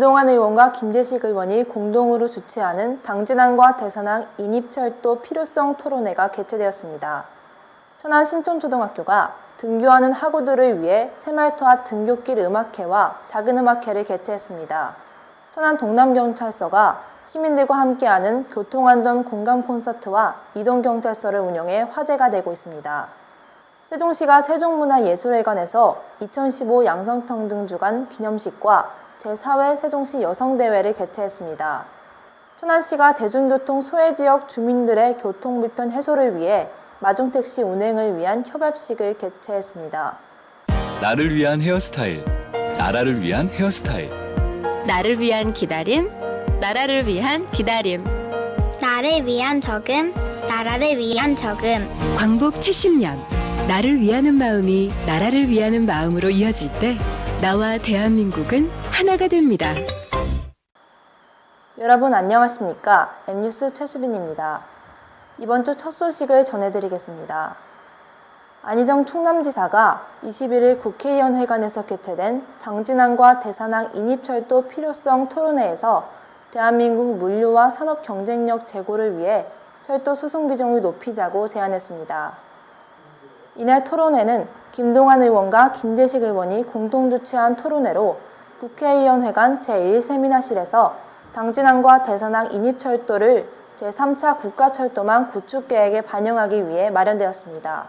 김동완 의원과 김재식 의원이 공동으로 주최하는 당진항과 대산항 인입철도 필요성 토론회가 개최되었습니다. 천안 신촌초등학교가 등교하는 학우들을 위해 새말투와 등굣길 음악회와 작은 음악회를 개최했습니다. 천안 동남경찰서가 시민들과 함께하는 교통안전 공감 콘서트와 이동경찰서를 운영해 화제가 되고 있습니다. 세종시가 세종문화예술회관에서 2015 양성평등주간 기념식과 제4회 세종시 여성대회를 개최했습니다. 천안시가 대중교통 소외지역 주민들의 교통불편 해소를 위해 마중택시 운행을 위한 협업식을 개최했습니다. 나를 위한 헤어스타일, 나라를 위한 헤어스타일. 나를 위한 기다림, 나라를 위한 기다림. 나를 위한 적음, 나라를 위한 적음. 광복 70년, 나를 위하는 마음이 나라를 위하는 마음으로 이어질 때 나와 대한민국은 하나가 됩니다. 여러분 안녕하십니까? M뉴스 최수빈입니다. 이번 주 첫 소식을 전해드리겠습니다. 안희정 충남지사가 21일 국회의원회관에서 개최된 당진항과 대산항 인입철도 필요성 토론회에서 대한민국 물류와 산업 경쟁력 제고를 위해 철도 수송 비중을 높이자고 제안했습니다. 이날 토론회는 김동완 의원과 김재식 의원이 공동 주최한 토론회로 국회의원회관 제1세미나실에서 당진항과 대산항 인입철도를 제3차 국가철도망 구축계획에 반영하기 위해 마련되었습니다.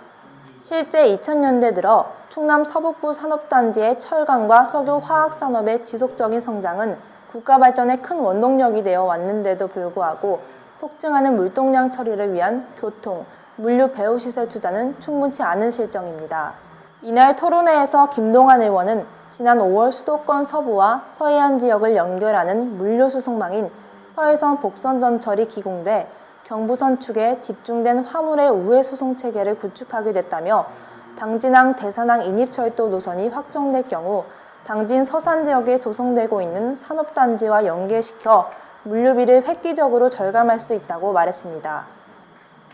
실제 2000년대 들어 충남 서북부 산업단지의 철강과 석유 화학산업의 지속적인 성장은 국가 발전에 큰 원동력이 되어 왔는데도 불구하고 폭증하는 물동량 처리를 위한 교통, 물류 배후 시설 투자는 충분치 않은 실정입니다. 이날 토론회에서 김동완 의원은 지난 5월 수도권 서부와 서해안 지역을 연결하는 물류 수송망인 서해선 복선전철이 기공돼 경부선 축에 집중된 화물의 우회 수송 체계를 구축하게 됐다며 당진항, 대산항 인입철도 노선이 확정될 경우 당진 서산 지역에 조성되고 있는 산업단지와 연계시켜 물류비를 획기적으로 절감할 수 있다고 말했습니다.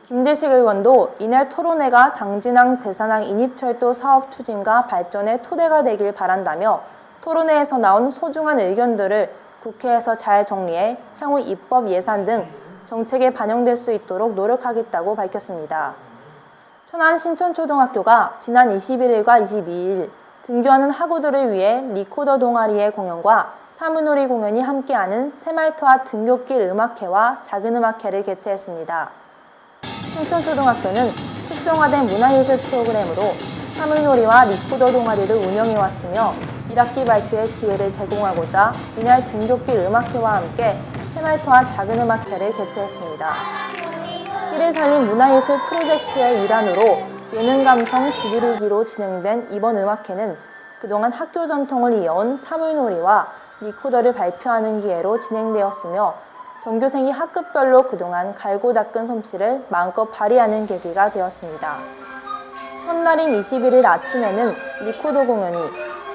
김재식 의원도 이날 토론회가 당진항, 대산항 인입철도 사업 추진과 발전의 토대가 되길 바란다며 토론회에서 나온 소중한 의견들을 국회에서 잘 정리해 향후 입법 예산 등 정책에 반영될 수 있도록 노력하겠다고 밝혔습니다. 천안 신촌초등학교가 지난 21일과 22일 등교하는 학우들을 위해 리코더 동아리의 공연과 사물놀이 공연이 함께하는 새말투와 등굣길 음악회와 작은 음악회를 개최했습니다. 신촌초등학교는 특성화된 문화예술 프로그램으로 사물놀이와 리코더 동아리를 운영해왔으며 1학기 발표의 기회를 제공하고자 이날 등굣길 음악회와 함께 새말투와 작은 음악회를 개최했습니다. 길을 살린 문화예술 프로젝트의 일환으로 예능 감성 두드리기로 진행된 이번 음악회는 그동안 학교 전통을 이어온 사물놀이와 리코더를 발표하는 기회로 진행되었으며 전교생이 학급별로 그동안 갈고 닦은 솜씨를 마음껏 발휘하는 계기가 되었습니다. 첫날인 21일 아침에는 리코더 공연이,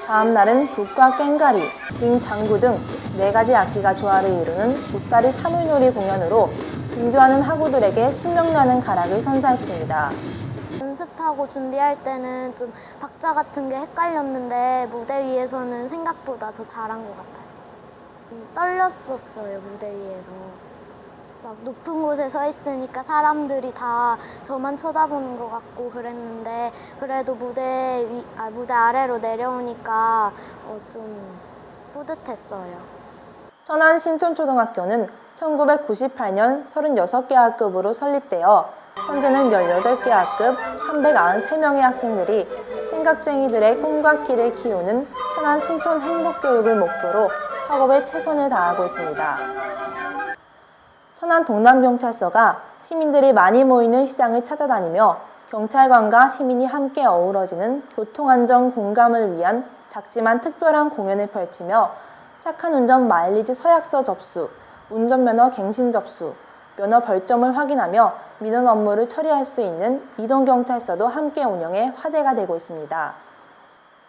다음 날은 붓과 꽹과리, 징, 장구 등 4가지 악기가 조화를 이루는 보따리 사물놀이 공연으로 등교하는 학우들에게 신명나는 가락을 선사했습니다. 연습하고 준비할 때는 좀 박자 같은 게 헷갈렸는데 무대 위에서는 생각보다 더 잘한 것 같아요. 떨렸었어요, 무대 위에서. 막 높은 곳에 서 있으니까 사람들이 다 저만 쳐다보는 것 같고 그랬는데 그래도 무대 아래로 내려오니까 좀 뿌듯했어요. 천안 신촌초등학교는 1998년 36개 학급으로 설립되어 현재는 18개 학급 393명의 학생들이 생각쟁이들의 꿈과 끼를 키우는 천안 신촌 행복교육을 목표로 학업에 최선을 다하고 있습니다. 천안 동남경찰서가 시민들이 많이 모이는 시장을 찾아다니며 경찰관과 시민이 함께 어우러지는 교통안전 공감을 위한 작지만 특별한 공연을 펼치며 착한 운전 마일리지 서약서 접수, 운전면허 갱신 접수, 면허 벌점을 확인하며 민원 업무를 처리할 수 있는 이동경찰서도 함께 운영해 화제가 되고 있습니다.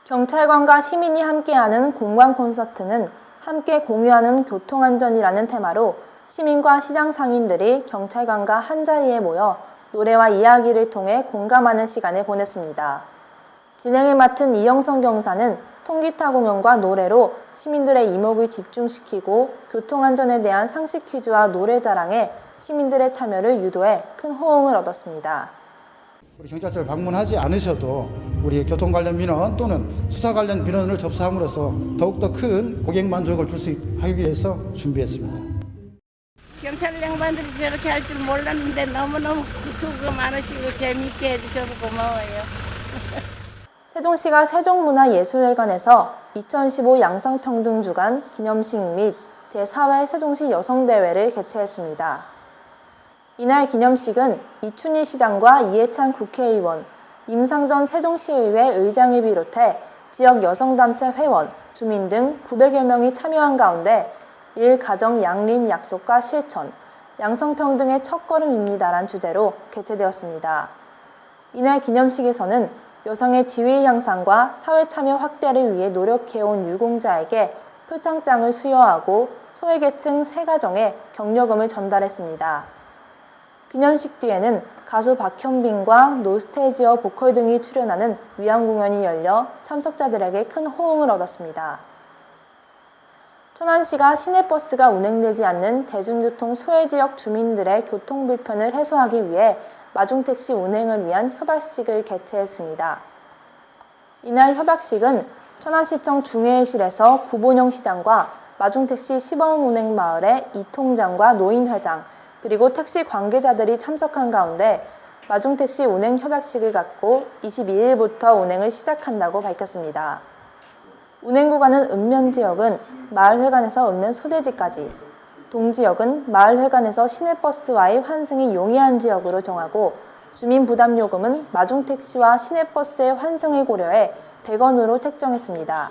경찰관과 시민이 함께하는 공감 콘서트는 함께 공유하는 교통안전이라는 테마로 시민과 시장 상인들이 경찰관과 한자리에 모여 노래와 이야기를 통해 공감하는 시간을 보냈습니다. 진행을 맡은 이영선 경사는 통기타 공연과 노래로 시민들의 이목을 집중시키고 교통안전에 대한 상식 퀴즈와 노래 자랑에 시민들의 참여를 유도해 큰 호응을 얻었습니다. 우리 경찰서를 방문하지 않으셔도 우리 교통 관련 민원 또는 수사 관련 민원을 접수함으로써 더욱더 큰 고객 만족을 줄 수 하기 위해서 준비했습니다. 경찰 양반들이 저렇게 할 줄 몰랐는데 너무너무 수고 많으시고 재미있게 해주셔서 고마워요. 세종시가 세종문화예술회관에서 2015 양성평등주간 기념식 및 제4회 세종시 여성대회를 개최했습니다. 이날 기념식은 이춘희 시장과 이해찬 국회의원, 임상전 세종시의회 의장을 비롯해 지역 여성단체 회원, 주민 등 900여 명이 참여한 가운데 일가정 양립 약속과 실천, 양성평등의 첫걸음입니다란 주제로 개최되었습니다. 이날 기념식에서는 여성의 지위 향상과 사회 참여 확대를 위해 노력해온 유공자에게 표창장을 수여하고 소외계층 3가정에 격려금을 전달했습니다. 기념식 뒤에는 가수 박현빈과 노스테이지어 보컬 등이 출연하는 위안 공연이 열려 참석자들에게 큰 호응을 얻었습니다. 천안시가 시내버스가 운행되지 않는 대중교통 소외지역 주민들의 교통불편을 해소하기 위해 마중택시 운행을 위한 협약식을 개최했습니다. 이날 협약식은 천안시청 중회실에서 구본영 시장과 마중택시 시범운행마을의 이 통장과 노인회장, 그리고 택시 관계자들이 참석한 가운데 마중택시 운행 협약식을 갖고 22일부터 운행을 시작한다고 밝혔습니다. 운행 구간은 읍면지역은 마을회관에서 읍면 소대지까지, 동지역은 마을회관에서 시내버스와의 환승이 용이한 지역으로 정하고 주민 부담 요금은 마중택시와 시내버스의 환승을 고려해 100원으로 책정했습니다.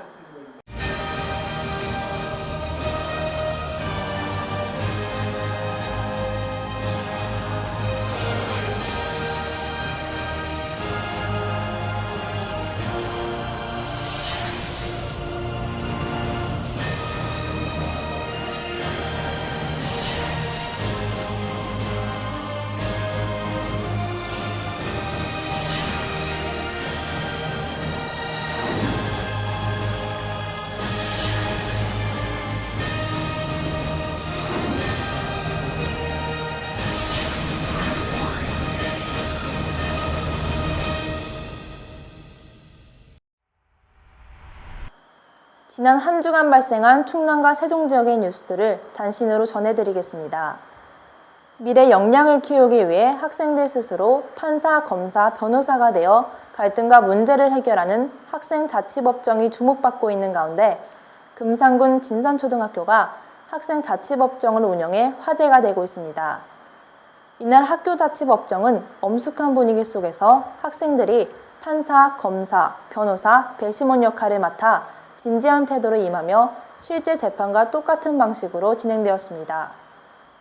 지난 한 주간 발생한 충남과 세종 지역의 뉴스들을 단신으로 전해드리겠습니다. 미래 역량을 키우기 위해 학생들 스스로 판사, 검사, 변호사가 되어 갈등과 문제를 해결하는 학생자치법정이 주목받고 있는 가운데 금산군 진산초등학교가 학생자치법정을 운영해 화제가 되고 있습니다. 이날 학교자치법정은 엄숙한 분위기 속에서 학생들이 판사, 검사, 변호사, 배심원 역할을 맡아 진지한 태도로 임하며 실제 재판과 똑같은 방식으로 진행되었습니다.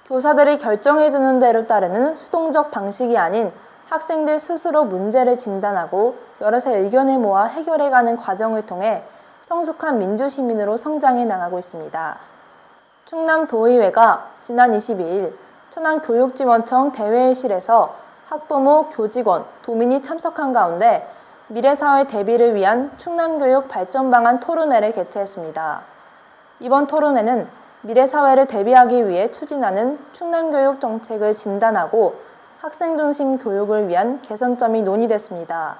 교사들이 결정해주는 대로 따르는 수동적 방식이 아닌 학생들 스스로 문제를 진단하고 여럿의 의견을 모아 해결해가는 과정을 통해 성숙한 민주시민으로 성장해 나가고 있습니다. 충남도의회가 지난 22일 천안교육지원청 대회의실에서 학부모, 교직원, 도민이 참석한 가운데 미래사회 대비를 위한 충남교육 발전 방안 토론회를 개최했습니다. 이번 토론회는 미래사회를 대비하기 위해 추진하는 충남교육 정책을 진단하고 학생 중심 교육을 위한 개선점이 논의됐습니다.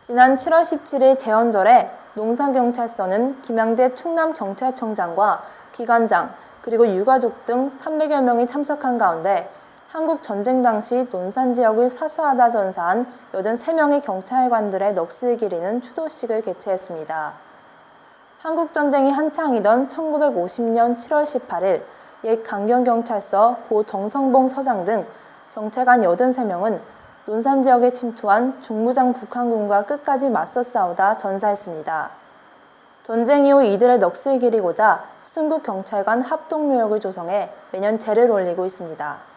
지난 7월 17일 재헌절에 농산경찰서는 김양재 충남경찰청장과 기관장 그리고 유가족 등 300여 명이 참석한 가운데 한국 전쟁 당시 논산 지역을 사수하다 전사한 83명의 경찰관들의 넋을 기리는 추도식을 개최했습니다. 한국전쟁이 한창이던 1950년 7월 18일 옛 강경경찰서 고 정성봉 서장 등 경찰관 83명은 논산 지역에 침투한 중무장 북한군과 끝까지 맞서 싸우다 전사했습니다. 전쟁 이후 이들의 넋을 기리고자 순국 경찰관 합동묘역을 조성해 매년 제를 올리고 있습니다.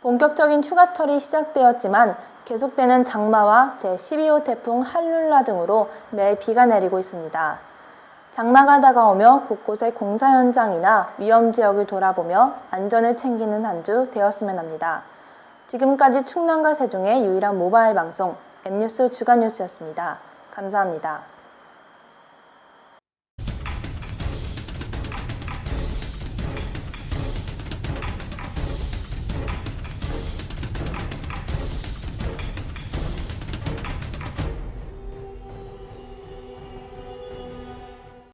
본격적인 휴가철이 시작되었지만 계속되는 장마와 제12호 태풍 할룰라 등으로 매일 비가 내리고 있습니다. 장마가 다가오며 곳곳의 공사 현장이나 위험 지역을 돌아보며 안전을 챙기는 한 주 되었으면 합니다. 지금까지 충남과 세종의 유일한 모바일 방송 M뉴스 주간 뉴스였습니다. 감사합니다.